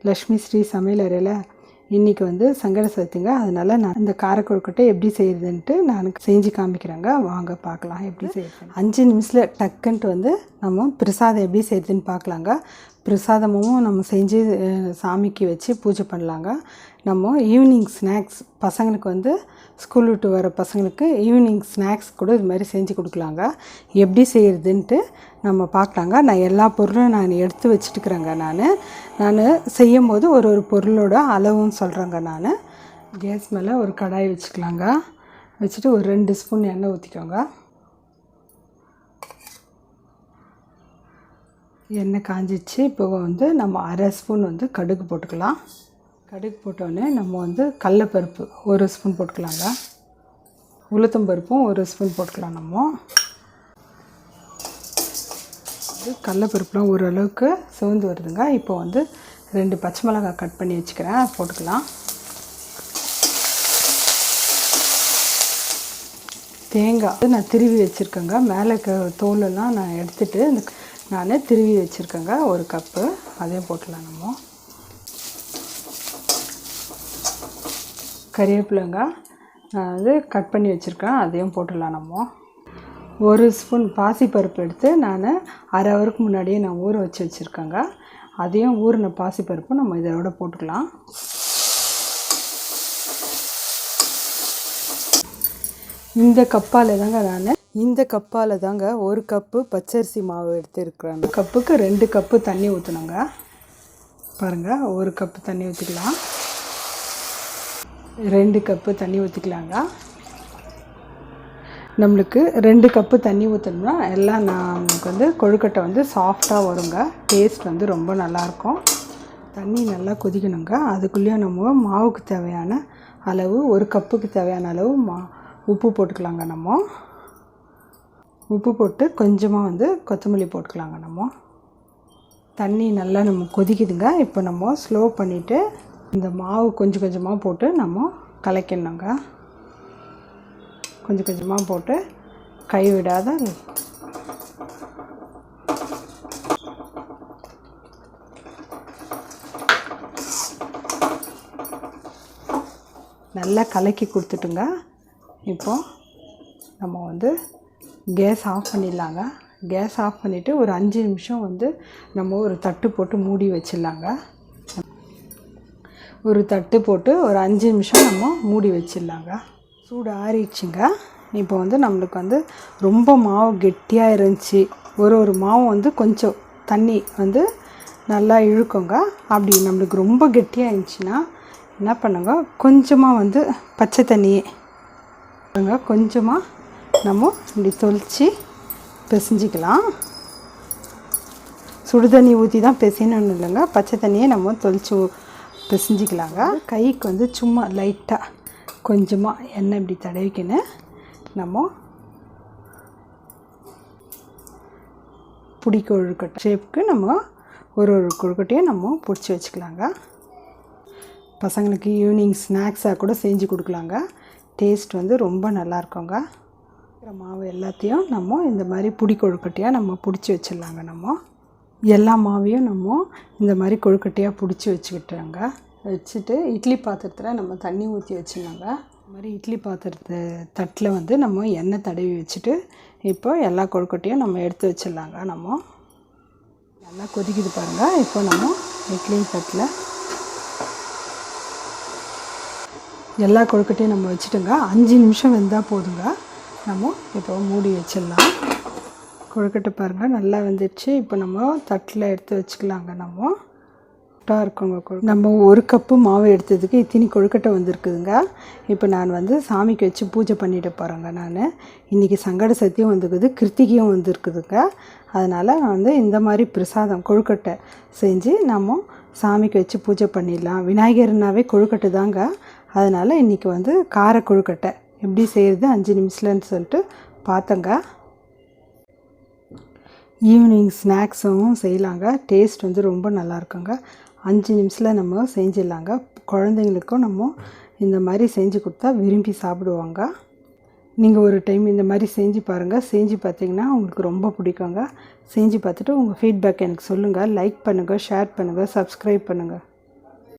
லக்ஷ்மி ஸ்ரீ சமையலறையில் இன்றைக்கி வந்து சங்கட சதுர்த்திங்க. அதனால் நான் இந்த காரக்கொழுக்கட்டை எப்படி செய்கிறதுன்ட்டு நான் செஞ்சு காமிக்கிறேங்க. வாங்க பார்க்கலாம் எப்படி செய்யுது. 5 நிமிஷத்தில் டக்குன்ட்டு வந்து நம்ம பிரசாதம் எப்படி செய்யுதுன்னு பார்க்கலாங்க. பிரசாதமும் நம்ம செஞ்சு சாமிக்கு வச்சு பூஜை பண்ணலாங்க. நம்ம ஈவினிங் ஸ்நாக்ஸ் பசங்களுக்கு வந்து ஸ்கூல் விட்டு வர பசங்களுக்கு ஈவினிங் ஸ்நாக்ஸ் கூட இது மாதிரி செஞ்சு கொடுக்கலாங்க. எப்படி செய்கிறதுன்ட்டு நம்ம பார்க்கலாங்க. நான் எல்லா பொருளும் நான் எடுத்து வச்சுட்டுக்கிறேங்க. நான் செய்யும் போது ஒரு பொருளோட அளவும் சொல்கிறேங்க. நான் கேஸ் மேலே ஒரு கடாய் வச்சுக்கலாங்க. வச்சுட்டு ஒரு 2 ஸ்பூன் எண்ணெய் ஊற்றிக்கோங்க. எண்ணெய் காஞ்சிச்சு. இப்போ வந்து நம்ம 1/2 ஸ்பூன் வந்து கடுகு போட்டுக்கலாம். கடுகு போட்டோடனே நம்ம வந்து கடலைப்பருப்பு 1 ஸ்பூன் போட்டுக்கலாங்க. உளுத்தம்பருப்பும் 1 ஸ்பூன் போட்டுக்கலாம். நம்ம கடலைப்பருப்புலாம் ஓரளவுக்கு சிவந்து வருதுங்க. இப்போ வந்து 2 பச்சை மிளகாய் கட் பண்ணி வச்சுக்கிறேன், போட்டுக்கலாம். தேங்காய் நான் திருவி வச்சுருக்கேங்க. மேலே தோலெல்லாம் நான் எடுத்துகிட்டு நான் திருவி வச்சுருக்கேங்க. 1 கப்பு அதையும் போட்டுக்கலாம். நம்ம கறிவேப்பிலைங்க நான் வந்து கட் பண்ணி வச்சுருக்கேன், அதையும் போட்டுடலாம். நம்ம 1 ஸ்பூன் பாசிப்பருப்பு எடுத்து நான் 1/2 ஹவருக்கு முன்னாடியே நான் ஊற வச்சுருக்கேங்க. அதையும் ஊறின பாசிப்பருப்பு நம்ம இதோட போட்டுக்கலாம். இந்த கப்பால் தாங்க 1 கப்பு பச்சரிசி மாவு எடுத்துருக்குறேன். கப்புக்கு 2 கப்பு தண்ணி ஊற்றணுங்க. பாருங்கள், 1 கப்பு தண்ணி ஊற்றிக்கலாம். 2 கப்பு தண்ணி ஊற்றிக்கலாங்க. நம்மளுக்கு 2 கப்பு தண்ணி ஊற்றணும்னா எல்லாம் நமக்கு வந்து கொழுக்கட்டை வந்து சாஃப்டாக வருங்க. டேஸ்ட் வந்து ரொம்ப நல்லாயிருக்கும். தண்ணி நல்லா கொதிக்கணுங்க. அதுக்குள்ளேயும் நம்ம மாவுக்கு தேவையான அளவு 1 கப்புக்கு தேவையான அளவு உப்பு போட்டுக்கலாங்க. நம்ம உப்பு போட்டு கொஞ்சமாக வந்து கொத்தமல்லி போட்டுக்கலாங்க. நம்ம தண்ணி நல்லா நம்ம கொதிக்குதுங்க. இப்போ நம்ம ஸ்லோ பண்ணிவிட்டு இந்த மாவு கொஞ்சம் கொஞ்சமாக போட்டு நம்ம கலக்கணுங்க. கொஞ்சம் கொஞ்சமாக போட்டு கைவிடாத நல்லா கலக்கி கொடுத்துட்டுங்க. இப்போ நம்ம வந்து கேஸ் ஆஃப் பண்ணிடலாங்க. கேஸ் ஆஃப் பண்ணிவிட்டு ஒரு 5 நிமிஷம் வந்து நம்ம ஒரு தட்டு போட்டு மூடி வச்சிடலாங்க. ஒரு தட்டு போட்டு ஒரு 5 நிமிஷம் நம்ம மூடி வச்சிடலாங்க. சூடு ஆறிடுச்சுங்க. இப்போ வந்து நம்மளுக்கு வந்து ரொம்ப மாவு கெட்டியாக இருந்துச்சு. ஒரு மாவு வந்து கொஞ்சம் தண்ணி வந்து நல்லா இழுக்குங்க. அப்படி நம்மளுக்கு ரொம்ப கெட்டியாக இருந்துச்சுன்னா என்ன பண்ணுங்க, கொஞ்சமாக வந்து பச்சை தண்ணியே கொஞ்சமாக நம்ம இப்படி தொளிச்சு பிசைஞ்சிக்கலாம். சுடு தண்ணி ஊற்றி தான் பிசையணும்னு இல்லைங்க, பச்சை தண்ணியே நம்ம தொளிச்சு பிசைஞ்சிக்கலாங்க. கைக்கு வந்து சும்மா லைட்டாக கொஞ்சமாக எண்ணெய் இப்படி தடவிக்கின்னு நம்ம பிடி கொழுக்கட்டை ஷேப்புக்கு நம்ம ஒரு கொழுக்கட்டையும் நம்ம பிடிச்சி வச்சுக்கலாங்க. பசங்களுக்கு ஈவினிங் ஸ்நாக்ஸாக கூட செஞ்சு கொடுக்கலாங்க. டேஸ்ட் வந்து ரொம்ப நல்லாயிருக்குங்க. மாவு எல்லாத்தையும் நம்ம இந்த மாதிரி பிடி கொழுக்கட்டையாக நம்ம பிடிச்சி வச்சிடலாங்க. நம்ம எல்லா மாவையும் நம்ம இந்த மாதிரி கொழுக்கட்டையாக பிடிச்சி வச்சுக்கிட்டோங்க. வச்சுட்டு இட்லி பாத்திரத்தில் நம்ம தண்ணி ஊற்றி வச்சுருந்தாங்க. இந்த மாதிரி இட்லி பாத்திரத்தை தட்டில் வந்து நம்ம எண்ணெய் தடவி வச்சுட்டு இப்போ எல்லா கொழுக்கட்டையும் நம்ம எடுத்து வச்சிடலாங்க. நம்ம நல்லா கொதிக்குது பாருங்கள். இப்போ நம்ம இட்லி தட்டில் எல்லா கொழுக்கட்டையும் நம்ம வச்சுட்டுங்க. 5 நிமிஷம் வெந்தால் போதுங்க. நம்ம இப்போ மூடி வச்சிடலாம். கொழுக்கட்டை பாருங்கள் நல்லா வெந்துடுச்சு. இப்போ நம்ம தட்டில் எடுத்து வச்சுக்கலாங்க. நம்ம இருக்குங்க. நம்ம 1 கப்பு மாவு எடுத்ததுக்கு இத்தனி கொழுக்கட்டை வந்திருக்குதுங்க. இப்போ நான் வந்து சாமிக்கு வச்சு பூஜை பண்ணிட்டு போகிறேங்க. நான் இன்றைக்கி சங்கட சதுர்த்தியும் வந்துருக்குது, கிருத்திகையும் வந்துருக்குதுங்க. அதனால் நான் வந்து இந்த மாதிரி பிரசாதம் கொழுக்கட்டை செஞ்சு நம்ம சாமிக்கு வச்சு பூஜை பண்ணிடலாம். விநாயகர்னாவே கொழுக்கட்டை தாங்க. அதனால் இன்றைக்கி வந்து கார கொழுக்கட்டை எப்படி செய்கிறது 5 நிமிஷம்னு சொல்லிட்டு பார்த்தங்க. ஈவினிங் ஸ்நாக்ஸும் செய்யலாங்க. டேஸ்ட் வந்து ரொம்ப நல்லாயிருக்குங்க. 5 நிமிஷத்தில் நம்ம செஞ்சிடலாங்க. குழந்தைங்களுக்கும் நம்ம இந்த மாதிரி செஞ்சு கொடுத்தா விரும்பி சாப்பிடுவாங்க. நீங்கள் ஒரு டைம் இந்த மாதிரி செஞ்சு பாருங்கள். செஞ்சு பார்த்தீங்கன்னா உங்களுக்கு ரொம்ப பிடிக்குங்க. செஞ்சு பார்த்துட்டு உங்கள் ஃபீட்பேக் எனக்கு சொல்லுங்கள். லைக் பண்ணுங்கள், ஷேர் பண்ணுங்கள், சப்ஸ்கிரைப் பண்ணுங்கள்.